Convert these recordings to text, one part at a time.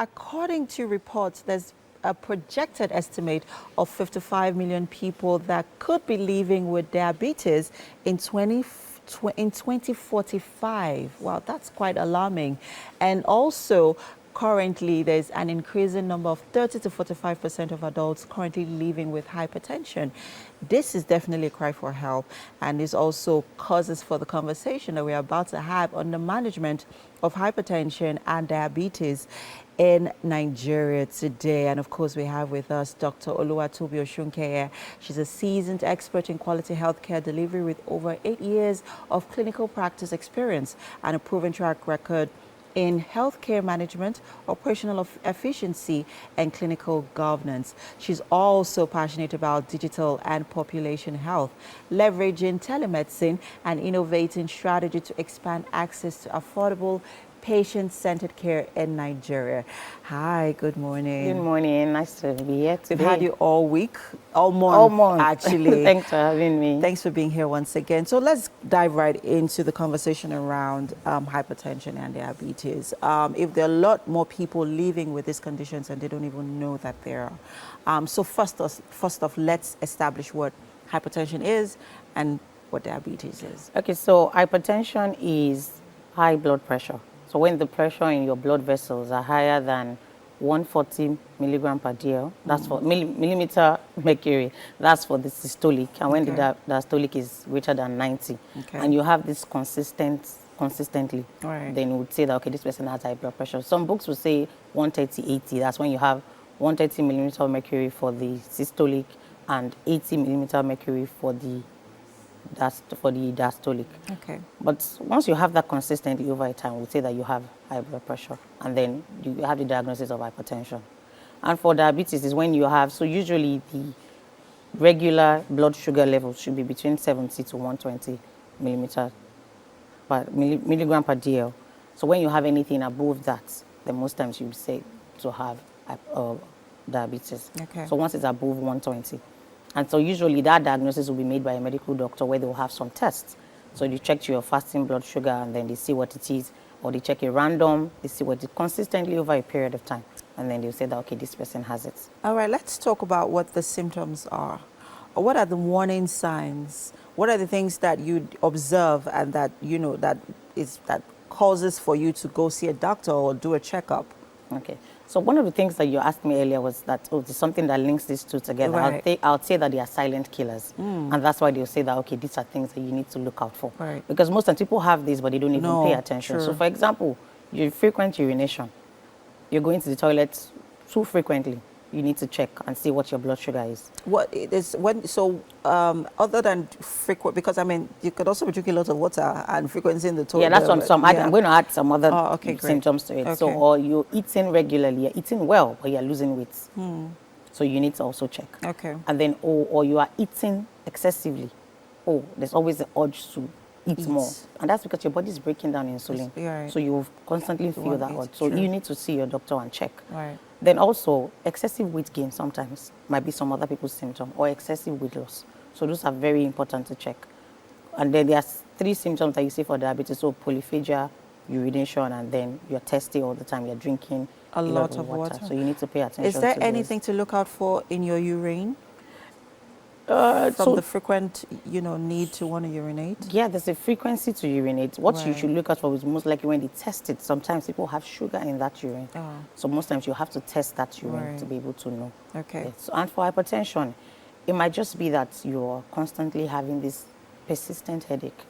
according to reports, there's a projected estimate of 55 million people that could be living with diabetes in 2045. Wow, that's quite alarming. And also, currently, there's an increasing number of 30 to 45% of adults currently living with hypertension. This is definitely a cry for help, and is also causes for the conversation that we're about to have on the management of hypertension and diabetes in Nigeria today. And of course, we have with us Dr. Tobi. She's a seasoned expert in quality healthcare delivery with over 8 years of clinical practice experience and a proven track record in healthcare management, operational efficiency, and clinical governance. She's also passionate about digital and population health, leveraging telemedicine and innovating strategy to expand access to affordable patient-centered care in Nigeria. Hi, good morning. Good morning. Nice to be here today. We've had you all week, all month, all month. Actually. Thanks for having me. Thanks for being here once again. So let's dive right into the conversation around hypertension and diabetes. If there are a lot more people living with these conditions and they don't even know that there are. So first off, let's establish what hypertension is and what diabetes is. Okay, so hypertension is high blood pressure. So when the pressure in your blood vessels are higher than 140 milligram per dl, that's for millimeter mercury, that's for the systolic. And when the diastolic is greater than 90, and you have this consistently, then you would say that, okay, this person has high blood pressure. Some books will say 130/80, that's when you have 130 millimeter mercury for the systolic and 80 millimeter mercury for the diastolic. Okay. But once you have that consistently over time, we'll say that you have high blood pressure, and then you have the diagnosis of hypertension. And for diabetes is when you have, so usually the regular blood sugar level should be between 70 to 120 milligram per dl. So when you have anything above that, then most times you would say to have diabetes. Okay. So once it's above 120. And so usually that diagnosis will be made by a medical doctor where they'll have some tests. So you check your fasting blood sugar and then they see what it is, or they check a random, they see what it is consistently over a period of time. And then they'll say that, okay, this person has it. All right, let's talk about what the symptoms are. What are the warning signs? What are the things that you observe and that, you know, that causes for you to go see a doctor or do a checkup? Okay. So one of the things that you asked me earlier was that, oh, there's something that links these two together. Right. I'll say that they are silent killers. And that's why they'll say that, okay, these are things that you need to look out for. Right. Because most times people have this, but they don't even pay attention. True. So for example, you frequent urination. You're going to the toilet too frequently. You need to check and see what your blood sugar is. What it is when other than frequent, because I mean you could also be drinking lots of water and frequency in the toilet. Yeah, that's what I'm going to add some other symptoms to it. Okay. So, or you're eating regularly, you're eating well, but you're losing weight. So you need to also check. Okay. And then, or you are eating excessively. Oh, there's always the urge to eat more, and that's because your body is breaking down insulin. Right. So you constantly feel that urge. So you need to see your doctor and check. Right. Then also, excessive weight gain sometimes might be some other people's symptom, or excessive weight loss. So those are very important to check. And then there's 3 symptoms that you see for diabetes. So polyphagia, urination, and then you're thirsty all the time. You're drinking a lot of water. So you need to pay attention. Is there to anything to look out for in your urine? From the frequent, need to want to urinate? Yeah, there's a frequency to urinate. What you should look out for is most likely when they test it. Sometimes people have sugar in that urine. So most times you have to test that urine to be able to know. Okay. Yeah. So, and for hypertension, it might just be that you're constantly having this persistent headache.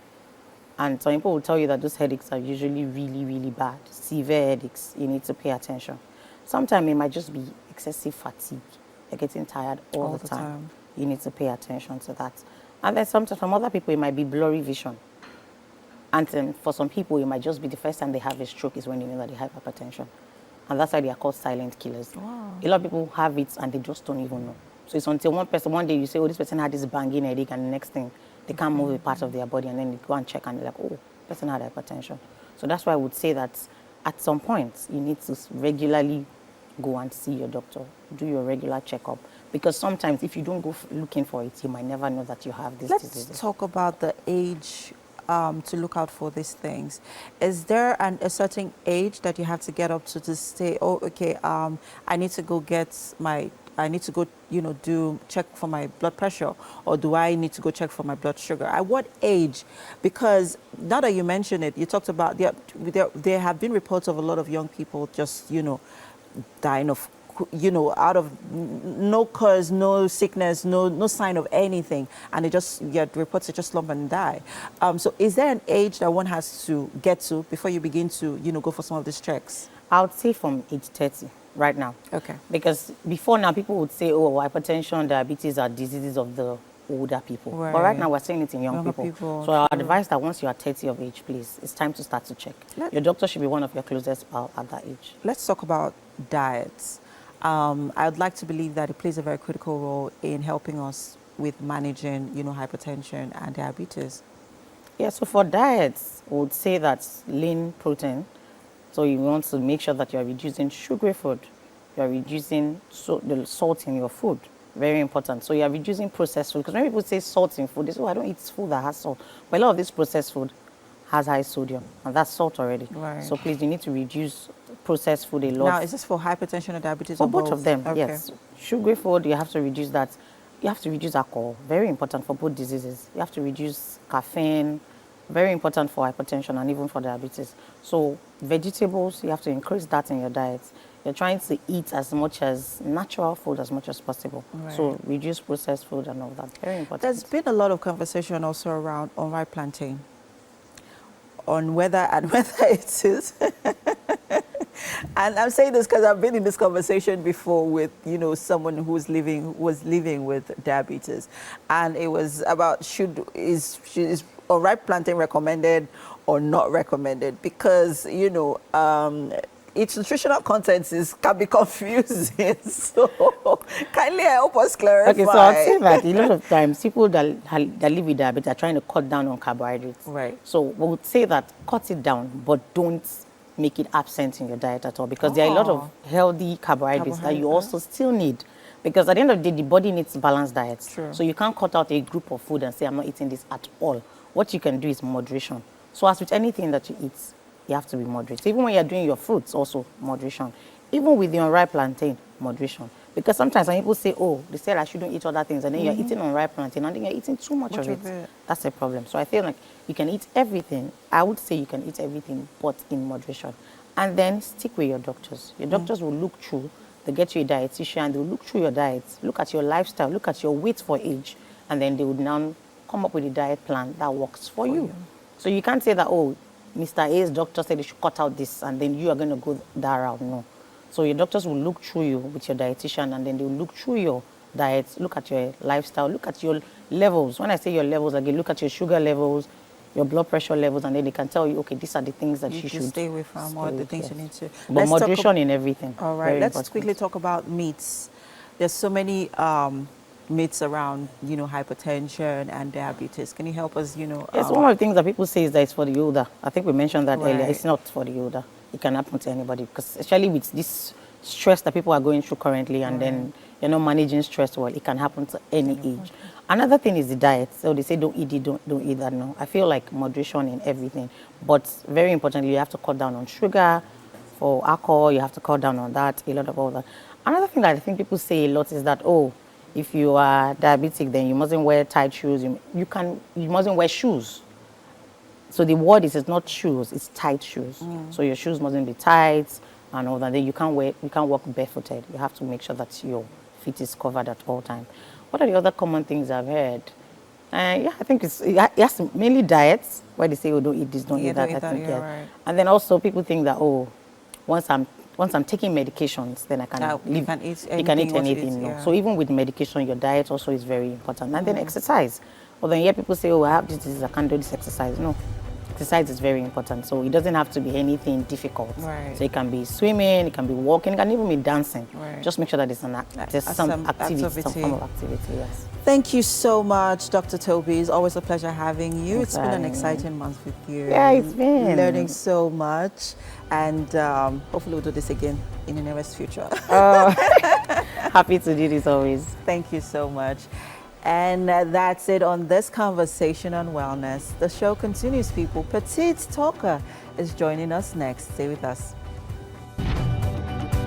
And some people will tell you that those headaches are usually really, really bad. Severe headaches. You need to pay attention. Sometimes it might just be excessive fatigue. You're getting tired all the time. You need to pay attention to that. And then sometimes from other people, it might be blurry vision. And then for some people, it might just be the first time they have a stroke is when you know that they have hypertension. And that's why they are called silent killers. Wow. A lot of people have it and they just don't even know. So it's until one day you say, oh, this person had this banging headache, and the next thing, they can't move a part of their body, and then they go and check and they're like, oh, the person had hypertension. So that's why I would say that at some point, you need to regularly go and see your doctor, do your regular checkup. Because sometimes if you don't go looking for it, you might never know that you have this disease. Let's talk about the age to look out for these things, is there a certain age that you have to get up to say, oh, okay, I need to go I need to go, do check for my blood pressure, or do I need to go check for my blood sugar? At what age? Because now that you mention it, you talked about there have been reports of a lot of young people just, dying of, out of no cause, no sickness, no sign of anything, and they just get reports to just slump and die. So is there an age that one has to get to before you begin to, go for some of these checks? I would say from age 30 right now. Okay. Because before now, people would say, oh, hypertension, diabetes are diseases of the older people. Right. But right now, we're seeing it in young people. So I advise that once you are 30 of age, please, it's time to start to check. Your doctor should be one of your closest pals at that age. Let's talk about diets. I'd like to believe that it plays a very critical role in helping us with managing, hypertension and diabetes. Yeah, so for diets, I would say that lean protein. So you want to make sure that you are reducing sugary food. You are reducing the salt in your food. Very important. So you are reducing processed food. Because when people say salt in food, they say, oh, I don't eat food that has salt. But a lot of this processed food has high sodium, and that's salt already. Right. So please, you need to reduce processed food a lot. Now, is this for hypertension or diabetes? For or both of them, okay. Yes. Sugary food, you have to reduce that. You have to reduce alcohol. Very important for both diseases. You have to reduce caffeine. Very important for hypertension and even for diabetes. So vegetables, you have to increase that in your diet. You're trying to eat as much as natural food as much as possible. Right. So reduce processed food and all that. Very important. There's been a lot of conversation also around unripe plantain, on whether it is. And I'm saying this because I've been in this conversation before with, someone who was living with diabetes, and it was about is unripe plantain recommended or not recommended, because its nutritional content can be confusing. So kindly help us clarify. Okay, so I'll say that a lot of times people that live with diabetes are trying to cut down on carbohydrates. Right. So we would say that cut it down, but don't make it absent in your diet at all, because there are a lot of healthy carbohydrates that you also still need. Because at the end of the day, the body needs balanced diets. True. So you can't cut out a group of food and say, I'm not eating this at all. What you can do is moderation. So as with anything that you eat, you have to be moderate. So even when you're doing your fruits, also moderation. Even with the unripe plantain, moderation. Because sometimes when people say, oh, they said I shouldn't eat other things, and then you're eating unripe plantain, and then you're eating too much of it. That's a problem. So I feel like you can eat everything. I would say you can eat everything, but in moderation. And then stick with your doctors. Your doctors will look through. They get you a dietitian. They'll look through your diet, look at your lifestyle, look at your weight for age, and then they would now come up with a diet plan that works for you. So you can't say that, oh, Mr. A's doctor said you should cut out this, and then you are going to go that route. No. So your doctors will look through you with your dietitian, and then they will look through your diet, look at your lifestyle, look at your levels. When I say your levels, again, look at your sugar levels, your blood pressure levels, and then they can tell you, okay, these are the things that you should stay away from, or the things you need to. But moderation in everything. All right, let's quickly talk about meats. There's so many myths around, hypertension and diabetes. Can you help us, Yes, one of the things that people say is that it's for the older. I think we mentioned that earlier. It's not for the older. It can happen to anybody, because especially with this stress that people are going through currently, and then you're not managing stress well, it can happen to any age. Another thing is the diet. So they say don't eat it, don't eat that. No, I feel like moderation in everything. But very importantly, you have to cut down on sugar. For alcohol, you have to cut down on that, a lot of all that. Another thing that I think people say a lot is that, oh, if you are diabetic, then you mustn't wear tight shoes. You mustn't wear shoes. So the word is, it's not shoes, it's tight shoes. So your shoes mustn't be tight and all that. Then you can't walk barefooted. You have to make sure that your feet is covered at all times. What are the other common things I've heard? Yeah, I think it's mainly diets, where they say, oh, don't eat this, don't eat that. Right. And then also people think that, oh, once I'm taking medications, then I can you can eat anything. No. So even with medication, your diet also is very important. And then exercise. Well, then people say, oh, I have this disease, I can't do this exercise. No, exercise is very important. So it doesn't have to be anything difficult. Right. So it can be swimming, it can be walking, it can even be dancing. Right. Just make sure that there's some activity, some form of activity, yes. Thank you so much, Dr. Tobi. It's always a pleasure having you. It's been an exciting month with you. Yeah, it's been. Learning so much. And hopefully we'll do this again in the nearest future. Happy to do this always. Thank you so much. And that's it on this conversation on wellness. The show continues, people. Petite Talker is joining us next. Stay with us.